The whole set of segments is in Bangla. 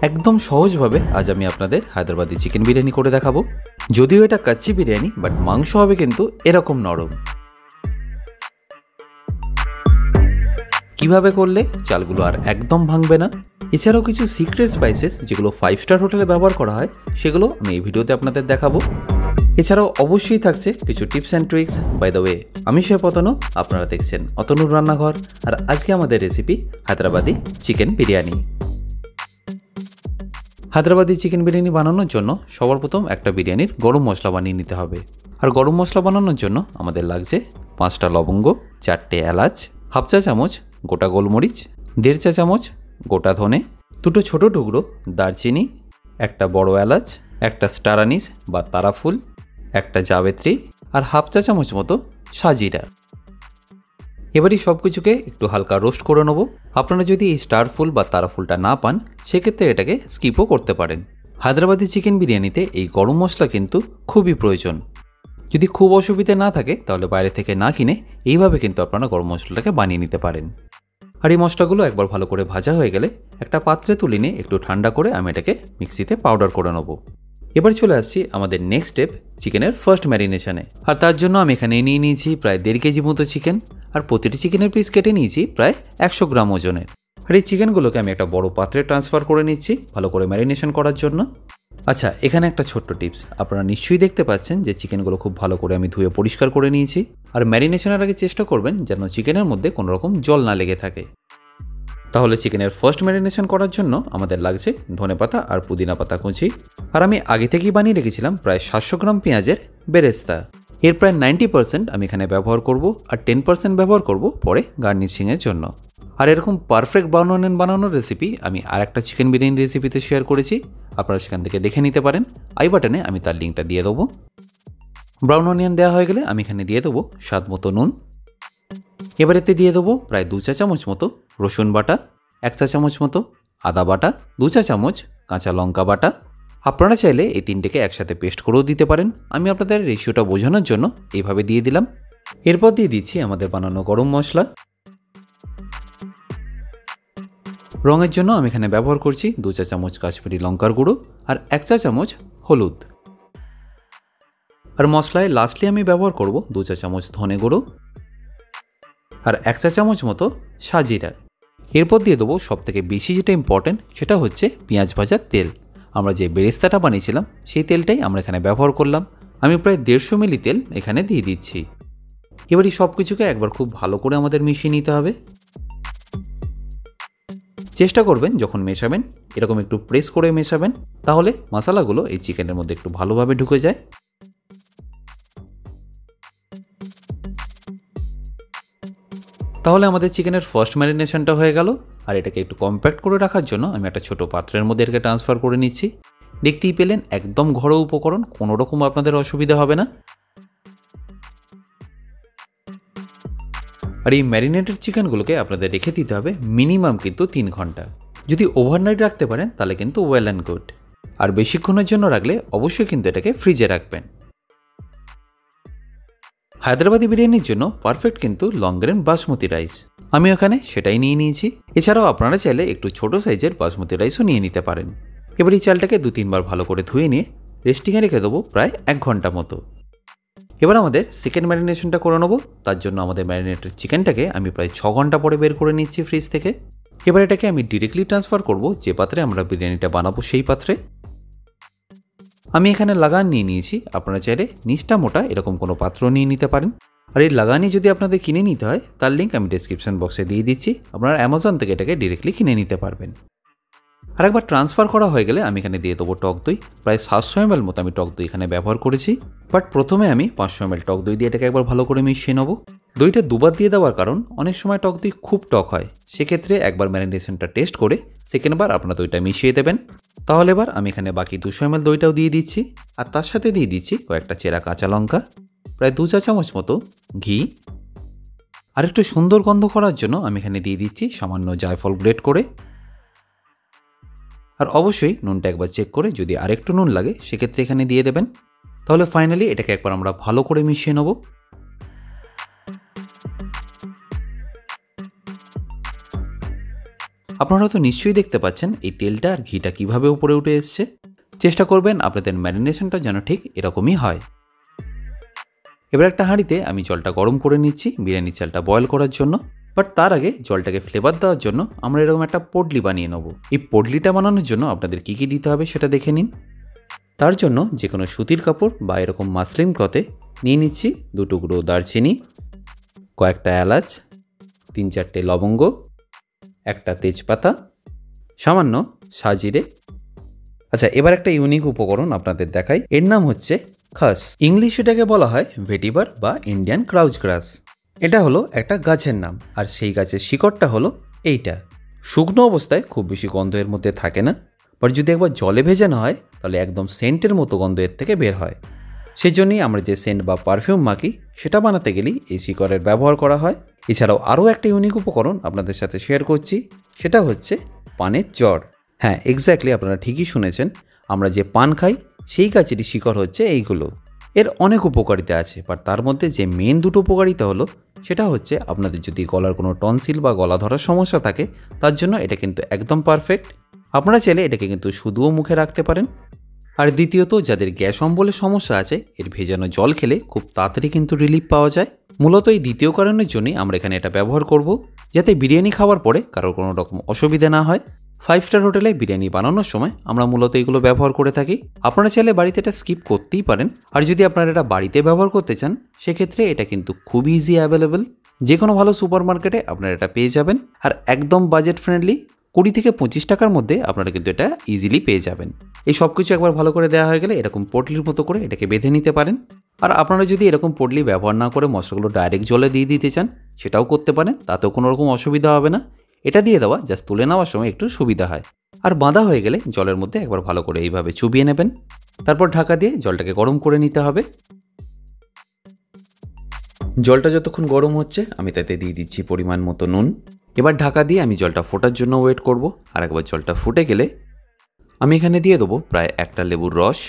একদম সহজভাবে আজ আমি আপনাদের হায়দ্রাবাদি চিকেন বিরিয়ানি করে দেখাবো। যদিও এটা কাচ্চি বিরিয়ানি, বাট মাংস হবে কিন্তু এরকম নরম। কিভাবে করলে চালগুলো আর একদম ভাঙবে না। এছাড়াও কিছু সিক্রেট স্পাইসেস যেগুলো 5 স্টার হোটেলে ব্যবহার করা হয়, সেগুলো আমি এই ভিডিওতে আপনাদের দেখাবো। এছাড়াও অবশ্যই থাকছে কিছু tips and tricks. By the way, আমি শেফ অতনু, আপনারা দেখছেন অতনুর রান্নাঘর। আর আজকে আমাদের recipe Hyderabadi chicken biryani. Hyderabadi chicken biryani বানানোর জন্য সবার প্রথম একটা বিরিয়ানির গরম মশলা বানিয়ে নিতে হবে। আর গরম মশলা বানানোর জন্য আমাদের লাগছে 5টা লবঙ্গ, 4টে এলাচ, হাফ চা চামচ গোটা গোলমরিচ, 1.5 চা চামচ গোটা ধনে, 2টো ছোটো টুকরো দারচিনি, একটা বড় এলাচ, একটা স্টার আনিস বা তারাফুল, একটা জাবেত্রী আর হাফ চা চামচ মতো সাজিরা। এবারই সব কিছুকে একটু হালকা রোস্ট করে নেব। আপনারা যদি এই স্টার ফুল বা তারাফুলটা না পান, সেক্ষেত্রে এটাকে স্কিপও করতে পারেন। হায়দ্রাবাদি চিকেন বিরিয়ানিতে এই গরম মশলা কিন্তু খুবই প্রয়োজন। যদি খুব অসুবিধা না থাকে তাহলে বাইরে থেকে না কিনে এইভাবে কিন্তু আপনারা গরম মশলাটাকে বানিয়ে নিতে পারেন। আর এই মশলাগুলো একবার ভালো করে ভাজা হয়ে গেলে একটা পাত্রে তুলে নিয়ে একটু ঠান্ডা করে আমি এটাকে মিক্সিতে পাউডার করে নেব। এবার চলে আসছি আমাদের নেক্সট স্টেপ, চিকেনের ফার্স্ট ম্যারিনেশনে। আর তার জন্য আমি এখানে নিয়ে নিয়েছি প্রায় 1.5 কেজি মতো চিকেন। আর প্রতিটি চিকেনের পিস কেটে নিয়েছি প্রায় 100 গ্রাম ওজনের। আর এই চিকেনগুলোকে আমি একটা বড় পাত্রে ট্রান্সফার করে নিচ্ছি ভালো করে ম্যারিনেশন করার জন্য। আচ্ছা, এখানে একটা ছোট্ট টিপস, আপনারা নিশ্চয়ই দেখতে পাচ্ছেন যে চিকেনগুলো খুব ভালো করে আমি ধুয়ে পরিষ্কার করে নিয়েছি। আর ম্যারিনেশনের আগে চেষ্টা করবেন যেন চিকেনের মধ্যে কোনো রকম জল না লেগে থাকে। তাহলে চিকেনের ফার্স্ট ম্যারিনেশন করার জন্য আমাদের লাগছে ধনেপাতা আর পুদিনা পাতা কুচি। আর আমি আগে থেকেই বানিয়ে রেখেছিলাম প্রায় 700 গ্রাম পেঁয়াজের বেরেস্তা। এর প্রায় 90% আমি এখানে ব্যবহার করব, আর 10% ব্যবহার করব পরে গার্নিশিংয়ের জন্য। আর এরকম পারফেক্ট ব্রাউন অনিয়ন বানানোর রেসিপি আমি আর একটা চিকেন বিরিয়ানি রেসিপিতে শেয়ার করেছি, আপনারা সেখান থেকে দেখে নিতে পারেন। আই বাটনে আমি তার লিঙ্কটা দিয়ে দেবো। ব্রাউন অনিয়ন দেওয়া হয়ে গেলে আমি এখানে দিয়ে দেবো স্বাদ মতো নুন। এবার এতে দিয়ে দেবো প্রায় 2 চা চামচ মতো রসুন বাটা, 1 চা চামচ মতো আদা বাটা, 2 চা চামচ কাঁচা লঙ্কা বাটা। আপনারা চাইলে এই তিনটেকে একসাথে পেস্ট করেও দিতে পারেন। আমি আপনাদের রেশিওটা বোঝানোর জন্য এইভাবে দিয়ে দিলাম। এরপর দিয়ে দিচ্ছি আমাদের বানানো গরম মশলা। রঙের জন্য আমি এখানে ব্যবহার করছি 2 চা চামচ কাশ্মীরি লঙ্কার গুঁড়ো আর 1 চা চামচ হলুদ। আর মশলায় লাস্টলি আমি ব্যবহার করব 2 চা চামচ ধনে গুঁড়ো আর 1 চা চামচ মতো সাজিরা। এরপর দিয়ে দেবো সবথেকে বেশি যেটা ইম্পর্টেন্ট, সেটা হচ্ছে পেঁয়াজ ভাজার তেল। আমরা যে বেরেস্তাটা বানিয়েছিলাম সেই তেলটাই আমরা এখানে ব্যবহার করলাম। আমি প্রায় 150 মিলি তেল এখানে দিয়ে দিচ্ছি। এবার এই সব কিছুকে একবার খুব ভালো করে আমাদের মিশিয়ে নিতে হবে। চেষ্টা করবেন যখন মেশাবেন এরকম একটু প্রেস করে মেশাবেন, তাহলে মশলাগুলো এই চিকেনের মধ্যে একটু ভালোভাবে ঢুকে যায়। তাহলে আমাদের চিকেনের ফার্স্ট ম্যারিনেশনটা হয়ে গেল। আর এটাকে একটু কম্প্যাক্ট করে রাখার জন্য আমি একটা ছোটো পাত্রের মধ্যে এটাকে ট্রান্সফার করে নিচ্ছি। দেখতেই পেলেন একদম ঘরোয়া উপকরণ, কোনো রকম আপনাদের অসুবিধা হবে না। আর এই ম্যারিনেটেড চিকেনগুলোকে আপনাদের রেখে দিতে হবে মিনিমাম কিন্তু 3 ঘন্টা। যদি ওভারনাইট রাখতে পারেন তাহলে কিন্তু ওয়েল অ্যান্ড গুড। আর বেশিক্ষণের জন্য রাখলে অবশ্যই কিন্তু এটাকে ফ্রিজে রাখবেন। হায়দ্রাবাদি বিরিয়ানির জন্য পারফেক্ট কিন্তু লং গ্রেন বাসমতি রাইস, আমি ওখানে সেটাই নিয়ে নিয়েছি। এছাড়াও আপনারা চাইলে একটু ছোট সাইজের বাসমতি রাইসও নিয়ে নিতে পারেন। এবার এই চালটাকে 2-3 বার ভালো করে ধুয়ে নিয়ে রেস্টিংয়ে রেখে দেবো প্রায় 1 ঘন্টা মতো। এবার আমাদের সেকেন্ড ম্যারিনেশনটা করে নেবো। তার জন্য আমাদের ম্যারিনেটেড চিকেনটাকে আমি প্রায় 6 ঘন্টা পরে বের করে নিচ্ছি ফ্রিজ থেকে। এবার এটাকে আমি ডিরেক্টলি ট্রান্সফার করব যে পাত্রে আমরা বিরিয়ানিটা বানাবো সেই পাত্রে। আমি এখানে লাগান নিয়ে নিয়েছি, আপনারা চাইলে নিচটা মোটা এরকম কোনো পাত্র নিয়ে নিতে পারেন। আর এই লাগানি যদি আপনাদের কিনে নিতে হয় তার লিঙ্ক আমি ডেসক্রিপশন বক্সে দিয়ে দিচ্ছি, আপনারা অ্যামাজন থেকে এটাকে ডিরেক্টলি কিনে নিতে পারবেন। আর একবার ট্রান্সফার করা হয়ে গেলে আমি এখানে দিয়ে দেবো টক দই। প্রায় 700 ml মতো আমি টক দই এখানে ব্যবহার করেছি। বাট প্রথমে আমি 500 ml টক দই দিয়ে এটাকে একবার ভালো করে মিশিয়ে নেবো। দইটা দুবার দিয়ে দেওয়ার কারণ অনেক সময় টক দই খুব টক হয়, সেক্ষেত্রে একবার ম্যারিনেশনটা টেস্ট করে সেকেন্ডবার আপনার দইটা মিশিয়ে দেবেন। তাহলে এবার আমি এখানে বাকি 200 ml দইটাও দিয়ে দিচ্ছি। আর তার সাথে দিয়ে দিচ্ছি কয়েকটা চেরা কাঁচা লঙ্কা, প্রায় 2 চা চামচ মতো ঘি। আর একটু সুন্দর গন্ধ করার জন্য আমি এখানে দিয়ে দিচ্ছি সামান্য জায়ফল গ্রেট করে। আর অবশ্যই নুনটা একবার চেক করে যদি আরেকটু নুন লাগে সেক্ষেত্রে এখানে দিয়ে দেবেন। তাহলে ফাইনালি এটাকে একবার আমরা ভালো করে মিশিয়ে নেব। আপনারা তো নিশ্চয়ই দেখতে পাচ্ছেন এই তেলটা আর ঘিটা কিভাবে উপরে উঠে এসছে। চেষ্টা করবেন আপনাদের ম্যারিনেশনটা যেন ঠিক এরকমই হয়। এবার একটা হাঁড়িতে আমি জলটা গরম করে নিচ্ছি বিরিয়ানি চালটা বয়েল করার জন্য। বাট তার আগে জলটাকে ফ্লেভার দেওয়ার জন্য আমরা এরকম একটা পটলি বানিয়ে নেব। এই পটলিটা বানানোর জন্য আপনাদের কী কী দিতে হবে সেটা দেখে নিন। তার জন্য যে কোনো সুতির কাপড় বা এরকম মাসলিন ক্লথে নিয়ে নিচ্ছি 2 টুকরো দারচিনি, কয়েকটা এলাচ, 3-4টে লবঙ্গ, একটা তেজপাতা, সামান্য সাজিরে। আচ্ছা, এবার একটা ইউনিক উপকরণ আপনাদের দেখাই। এর নাম হচ্ছে খাস। ইংলিশ এটাকে বলা হয় ভেটিভার বা ইন্ডিয়ান ক্রাউচ গ্রাস। এটা হলো একটা গাছের নাম, আর সেই গাছের শিকড়টা হলো এইটা। শুকনো অবস্থায় খুব বেশি গন্ধ এর মধ্যে থাকে না, বাট যদি একবার জলে ভেজানো হয় তাহলে একদম সেন্টের মতো গন্ধ এর থেকে বের হয়। সেই জন্যই আমরা যে সেন্ট বা পারফিউম মাখি সেটা বানাতে গেলেই এই শিকড়ের ব্যবহার করা হয়। এছাড়াও আরও একটা ইউনিক উপকরণ আপনাদের সাথে শেয়ার করছি, সেটা হচ্ছে পানের জড়। হ্যাঁ, এক্স্যাক্টলি, আপনারা ঠিকই শুনেছেন। আমরা যে পান খাই সেই গাছেরই শিকড় হচ্ছে এইগুলো। এর অনেক উপকারিতা আছে, বাট তার মধ্যে যে মেন দুটো উপকারিতা হলো সেটা হচ্ছে আপনাদের যদি গলার কোনো টনসিল বা গলা ধরার সমস্যা থাকে তার জন্য এটা কিন্তু একদম পারফেক্ট। আপনারা চাইলে এটাকে কিন্তু শুধুও মুখে রাখতে পারেন। আর দ্বিতীয়ত, যাদের গ্যাস অম্বলের সমস্যা আছে এর ভেজানো জল খেলে খুব তাড়াতাড়ি কিন্তু রিলিফ পাওয়া যায়। মূলত এই দ্বিতীয় কারণের জন্যই আমরা এখানে এটা ব্যবহার করব, যাতে বিরিয়ানি খাওয়ার পরে কারোর কোনো রকম অসুবিধা না হয়। 5 স্টার হোটেলে বিরিয়ানি বানানোর সময় আমরা মূলত এগুলো ব্যবহার করে থাকি। আপনারা চাইলে বাড়িতে এটা স্কিপ করতেই পারেন। আর যদি আপনারা এটা বাড়িতে ব্যবহার করতে চান সেক্ষেত্রে এটা কিন্তু খুব ইজি অ্যাভেলেবেল। যে কোনো ভালো সুপার মার্কেটে আপনারা এটা পেয়ে যাবেন, আর একদম বাজেট ফ্রেন্ডলি 20 থেকে 25 টাকার মধ্যে আপনারা কিন্তু এটা ইজিলি পেয়ে যাবেন। এই সব কিছু একবার ভালো করে দেওয়া হয়ে গেলে এরকম পটলির মতো করে এটাকে বেঁধে নিতে পারেন। আর আপনারা যদি এরকম পটলি ব্যবহার না করে মশলাগুলো ডাইরেক্ট জলে দিয়ে দিতে চান সেটাও করতে পারেন, তাতেও কোনো রকম অসুবিধা হবে না। এটা দিয়ে দেওয়া জাস্ট তুলে নেওয়ার সময় একটু সুবিধা হয়। আর বাঁধা হয়ে গেলে জলের মধ্যে একবার ভালো করে এইভাবে চুবিয়ে নেবেন। তারপর ঢাকা দিয়ে জলটাকে গরম করে নিতে হবে। জলটা যতক্ষণ গরম হচ্ছে আমি তাতে দিয়ে দিচ্ছি পরিমাণ মতো নুন। এবার ঢাকা দিয়ে আমি জলটা ফোটার জন্য ওয়েট করব। আর একবার জলটা ফুটে গেলে আমি এখানে দিয়ে দেবো প্রায় একটা লেবুর রস।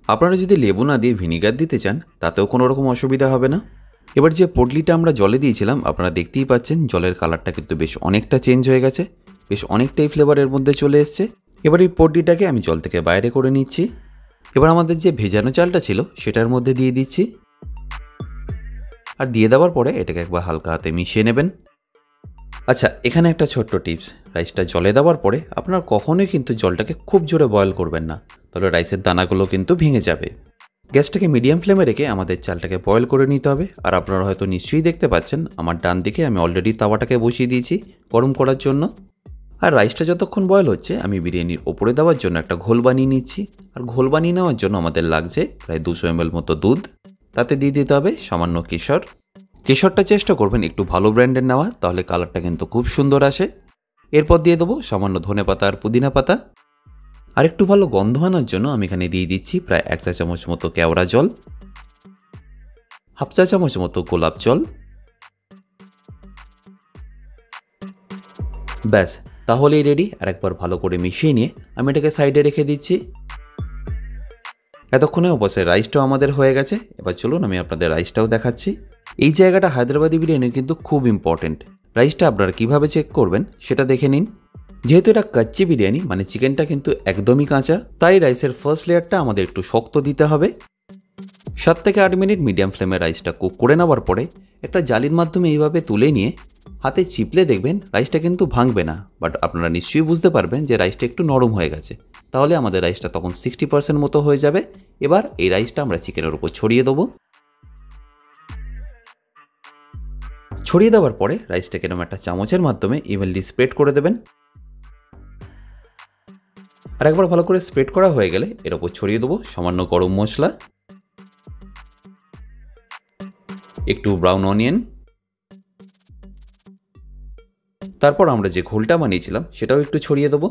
আপনারা যদি লেবু না দিয়ে ভিনিগার দিতে চান তাতেও কোনো রকম অসুবিধা হবে না। এবার যে পটলিটা আমরা জলে দিয়েছিলাম আপনারা দেখতেই পাচ্ছেন জলের কালারটা কিন্তু বেশ অনেকটা চেঞ্জ হয়ে গেছে, বেশ অনেকটাই ফ্লেভারের মধ্যে চলে এসছে। এবার এই পটলিটাকে আমি জল থেকে বাইরে করে নিচ্ছি। এবার আমাদের যে ভেজানো চালটা ছিল সেটার মধ্যে দিয়ে দিচ্ছি, আর দিয়ে দেওয়ার পরে এটাকে একবার হালকা হাতে মিশিয়ে নেবেন। আচ্ছা, এখানে একটা ছোট্ট টিপস, রাইসটা জলে দেওয়ার পরে আপনার কখনোই কিন্তু জলটাকে খুব জোরে বয়েল করবেন না, তাহলে রাইসের দানাগুলো কিন্তু ভেঙে যাবে। গ্যাসটাকে মিডিয়াম ফ্লেমে রেখে আমাদের চালটাকে বয়েল করে নিতে হবে। আর আপনারা হয়তো নিশ্চয়ই দেখতে পাচ্ছেন আমার ডান দিকে আমি অলরেডি তাওয়াটাকে বসিয়ে দিয়েছি গরম করার জন্য। আর রাইসটা যতক্ষণ বয়েল হচ্ছে আমি বিরিয়ানির ওপরে দেওয়ার জন্য একটা ঘোল বানিয়ে নিচ্ছি। আর ঘোল বানিয়ে নেওয়ার জন্য আমাদের লাগছে প্রায় 200 ml মতো দুধ। তাতে দিয়ে দিতে হবে সামান্য কেশর। কেশরটা চেষ্টা করবেন একটু ভালো ব্র্যান্ডের নেওয়া, তাহলে কালারটা কিন্তু খুব সুন্দর আসে। এরপর দিয়ে দেবো সামান্য ধনেপাতা আর পুদিনা পাতা। আর একটু ভালো গন্ধ আনার জন্য আমি এখানে দিয়ে দিচ্ছি প্রায় 1 চা চামচ মতো কেওড়া জল, 1/2 চা চামচ মতো গোলাপ জল। ব্যাস, তাহলেই রেডি। আর একবার ভালো করে মিশিয়ে নিয়ে আমি এটাকে সাইডে রেখে দিচ্ছি। এতক্ষণে অবশ্যই রাইসটাও আমাদের হয়ে গেছে। এবার চলুন আমি আপনাদের রাইসটাও দেখাচ্ছি। এই জায়গাটা হায়দ্রাবাদি বিরিয়ানির কিন্তু খুব ইম্পর্টেন্ট। রাইসটা আপনারা কীভাবে চেক করবেন সেটা দেখে নিন। যেহেতু এটা কাচ্চি বিরিয়ানি মানে চিকেনটা কিন্তু একদমই কাঁচা, তাই রাইসের ফার্স্ট লেয়ারটা আমাদের একটু শক্ত দিতে হবে। 7 থেকে 8 মিনিট মিডিয়াম ফ্লেমে রাইসটা কুক করে নেওয়ার পরে একটা জালির মাধ্যমে এইভাবে তুলে নিয়ে হাতে চিপলে দেখবেন রাইসটা কিন্তু ভাঙবে না, বাট আপনারা নিশ্চয়ই বুঝতে পারবেন যে রাইসটা একটু নরম হয়ে গেছে। তাহলে আমাদের রাইসটা তখন 60% মতো হয়ে যাবে। এবার এই রাইসটা আমরা চিকেনের উপর ছড়িয়ে দেবো। ছড়িয়ে দেওয়ার পরে রাইসটাকে এরকম একটা চামচের মাধ্যমে ইভেনলি স্প্রেড করে দেবেন। আর একবার ভালো করে স্প্রেড করা হয়ে গেলে এর উপর ছড়িয়ে দেবো সামান্য গরম মশলা, একটু ব্রাউন অনিয়ন। তারপর আমরা যে ঘোলটা বানিয়েছিলাম সেটাও একটু ছড়িয়ে দেবো।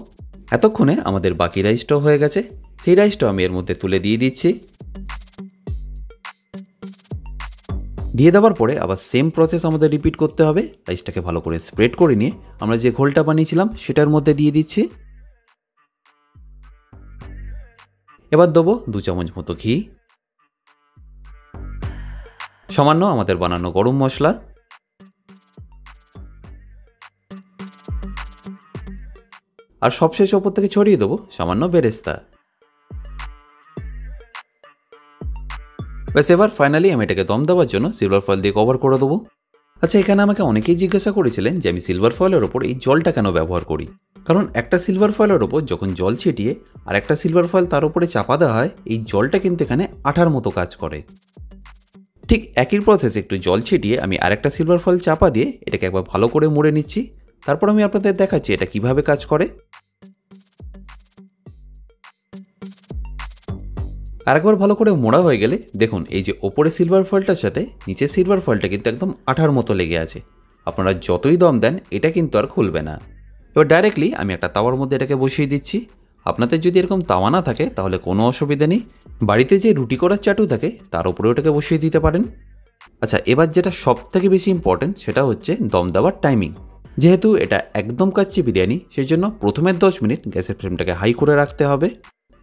এতক্ষণে আমাদের বাকি রাইসটাও হয়ে গেছে। সেই রাইসটাও আমি এর মধ্যে তুলে দিয়ে দিচ্ছি। দিয়ে দেওয়ার পরে আবার সেম প্রসেস আমাদের রিপিট করতে হবে। রাইসটাকে ভালো করে স্প্রেড করে নিয়ে আমরা যে ঘোলটা বানিয়েছিলাম সেটার মধ্যে দিয়ে দিচ্ছি। এবার দেবো 2 চামচ মতো ঘি, সামান্য আমাদের বানানো গরম মশলা, আর সবশেষ ওপর থেকে ছড়িয়ে দেবো সামান্য বেরেস্তা। ব্যাস এবার ফাইনালি আমি এটাকে দম দেওয়ার জন্য সিলভার ফয়েল দিয়ে কভার করে দেবো। আচ্ছা, এখানে আমাকে অনেকেই জিজ্ঞাসা করেছিলেন যে আমি সিলভার ফয়েলের ওপর এই জলটা কেন ব্যবহার করি। কারণ একটা সিলভার ফয়েলের ওপর যখন জল ছিটিয়ে আর একটা সিলভার ফয়েল তার উপরে চাপা দেওয়া হয়, এই জলটা কিন্তু এখানে আঠার মতো কাজ করে। ঠিক একই প্রসেসে একটু জল ছিটিয়ে আমি আরেকটা সিলভার ফয়েল চাপা দিয়ে এটাকে একবার ভালো করে মুড়ে নিচ্ছি। তারপর আমি আপনাদের দেখাচ্ছি এটা কিভাবে কাজ করে। আরেকবার ভালো করে মোড়া হয়ে গেলে দেখুন এই যে ওপরে সিলভার ফয়েলটার সাথে নিচে সিলভার ফয়েলটা কিন্তু একদম আঠার মতো লেগে আছে। আপনারা যতই দম দেন এটা কিন্তু আর খুলবে না। এবার ডাইরেক্টলি আমি একটা তাওয়ার মধ্যে এটাকে বসিয়ে দিচ্ছি। আপনাদের যদি এরকম তাওয়া না থাকে তাহলে কোনো অসুবিধা নেই, বাড়িতে যে রুটি করার চাটু থাকে তার উপরে ওটাকে বসিয়ে দিতে পারেন। আচ্ছা, এবার যেটা সব থেকে বেশি ইম্পর্টেন্ট সেটা হচ্ছে দম দেওয়ার টাইমিং। যেহেতু এটা একদম কাচ্চি বিরিয়ানি, সেই জন্য প্রথমের 10 মিনিট গ্যাসের ফ্লেমটাকে হাই করে রাখতে হবে।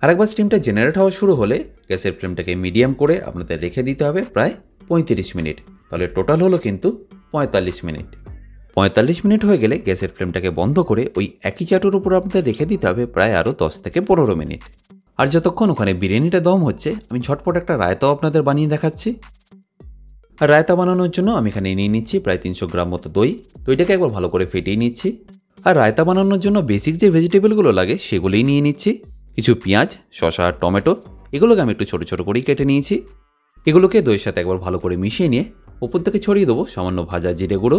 আরেকবার স্টিমটা জেনারেট হওয়া শুরু হলে গ্যাসের ফ্লেমটাকে মিডিয়াম করে আপনাদের রেখে দিতে হবে প্রায় 35 মিনিট। তাহলে টোটাল হলো কিন্তু 45 মিনিট। 45 মিনিট হয়ে গেলে গ্যাসের ফ্লেমটাকে বন্ধ করে ওই একই চাটুর উপর আপনাদের রেখে দিতে হবে প্রায় আরও 10 থেকে 15 মিনিট। আর যতক্ষণ ওখানে বিরিয়ানিটা দম হচ্ছে আমি ঝটপট একটা রায়তাও আপনাদের বানিয়ে দেখাচ্ছি। আর রায়তা বানানোর জন্য আমি এখানে নিয়ে নিচ্ছি প্রায় 300 গ্রাম মতো দই। দইটাকে একবার ভালো করে ফেটিয়ে নিচ্ছি। আর রায়তা বানানোর জন্য বেসিক যে ভেজিটেবলগুলো লাগে সেগুলোই নিয়ে নিচ্ছি। কিছু পেঁয়াজ, শসা আর টমেটো, এগুলোকে আমি একটু ছোটো ছোটো করেই কেটে নিয়েছি। এগুলোকে দইয়ের সাথে একবার ভালো করে মিশিয়ে নিয়ে ওপর থেকে ছড়িয়ে দেবো সামান্য ভাজা জিরে গুঁড়ো।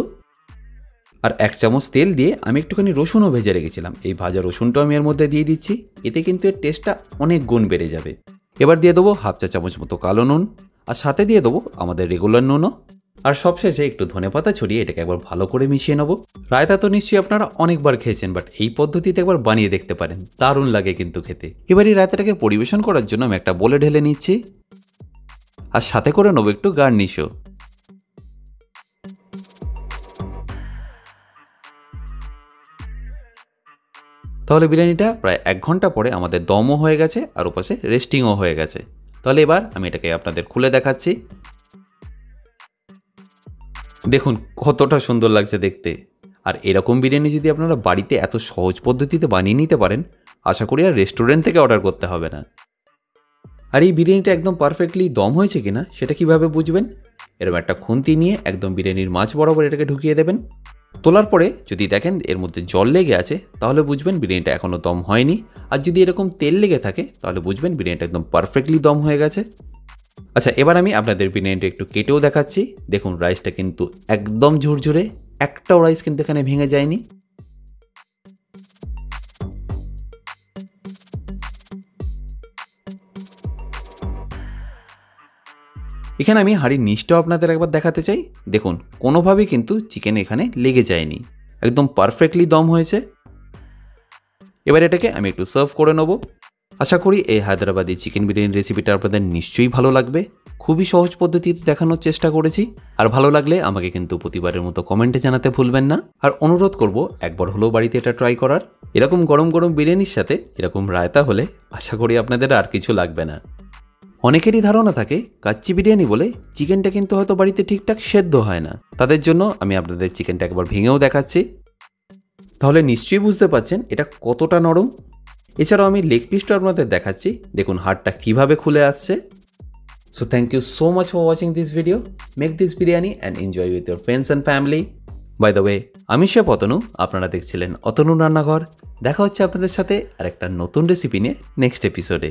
আর 1 চামচ তেল দিয়ে আমি একটুখানি রসুনও ভেজে রেখেছিলাম, এই ভাজা রসুনটাও আমি এর মধ্যে দিয়ে দিচ্ছি। এতে কিন্তু এর টেস্টটা অনেক গুণ বেড়ে যাবে। এবার দিয়ে দেবো 1/2 চা চামচ মতো কালো নুন, আর সাথে দিয়ে দেবো আমাদের রেগুলার নুনও। আর সবশেষে একটু ধনেপাতা ছড়িয়ে এটাকে একবার ভালো করে মিশিয়ে নেবো। রায়তা তো নিশ্চয়ই আপনারা অনেকবার খেয়েছেন, বাট এই পদ্ধতিতে একবার বানিয়ে দেখতে পারেন, দারুণ লাগে কিন্তু খেতে। এবার এই রায়তাটাকে পরিবেশন করার জন্য আমি একটা বোলে ঢেলে নিচ্ছি, আর সাথে করে নেবো একটু গার্নিশও। তাহলে বিরিয়ানিটা প্রায় 1 ঘন্টা পরে আমাদের দমও হয়ে গেছে আর ওপাশে রেস্টিংও হয়ে গেছে। তাহলে এবার আমি এটাকে আপনাদের খুলে দেখাচ্ছি। দেখুন কতটা সুন্দর লাগছে দেখতে। আর এরকম বিরিয়ানি যদি আপনারা বাড়িতে এত সহজ পদ্ধতিতে বানিয়ে নিতে পারেন, আশা করি আর রেস্টুরেন্ট থেকে অর্ডার করতে হবে না। আর এই বিরিয়ানিটা একদম পারফেক্টলি দম হয়েছে কিনা সেটা কিভাবে বুঝবেন? এরকম একটা খুন্তি নিয়ে একদম বিরিয়ানির মাছ বরাবর এটাকে ঢুকিয়ে দেবেন। তোলার পরে যদি দেখেন এর মধ্যে জল লেগে আছে তাহলে বুঝবেন বিরিয়ানিটা এখনও দম হয়নি। আর যদি এরকম তেল লেগে থাকে তাহলে বুঝবেন বিরিয়ানিটা একদম পারফেক্টলি দম হয়ে গেছে। আচ্ছা, এবার আমি আপনাদের বিরিয়ানিটা একটু কেটেও দেখাচ্ছি। দেখুন রাইসটা কিন্তু একদম ঝুরঝুরে, একটাও রাইস কিন্তু এখানে ভেঙে যায়নি। এখানে আমি হাঁড়ির নিচটাও আপনাদের একবার দেখাতে চাই। দেখুন কোনোভাবেই কিন্তু চিকেন এখানে লেগে যায়নি, একদম পারফেক্টলি দম হয়েছে। এবার এটাকে আমি একটু সার্ভ করে নেব। আশা করি এই হায়দ্রাবাদি চিকেন বিরিয়ানির রেসিপিটা আপনাদের নিশ্চয়ই ভালো লাগবে। খুবই সহজ পদ্ধতিতে দেখানোর চেষ্টা করেছি। আর ভালো লাগলে আমাকে কিন্তু প্রতিবারের মতো কমেন্টে জানাতে ভুলবেন না। আর অনুরোধ করব একবার হলেও বাড়িতে এটা ট্রাই করার। এরকম গরম গরম বিরিয়ানির সাথে এরকম রায়তা হলে আশা করি আপনাদের আর কিছু লাগবে না। অনেকেরই ধারণা থাকে কাচ্চি বিরিয়ানি বলে চিকেনটা কিন্তু হয়তো বাড়িতে ঠিকঠাক সেদ্ধ হয় না। তাদের জন্য আমি আপনাদের চিকেনটা একবার ভেঙেও দেখাচ্ছি। তাহলে নিশ্চয়ই বুঝতে পারছেন এটা কতটা নরম। এছাড়াও আমি লেগ পিসটা আপনাদের দেখাচ্ছি, দেখুন হাড়টা কিভাবে খুলে আসছে। So thank you so much for watching this video. Make this biryani and enjoy with your friends and family. By the way, আমি শেফ অতনু, আপনারা দেখছিলেন অতনুর রান্নাঘর। দেখা হচ্ছে আপনাদের সাথে আরেকটা নতুন রেসিপি নিয়ে নেক্সট এপিসোডে।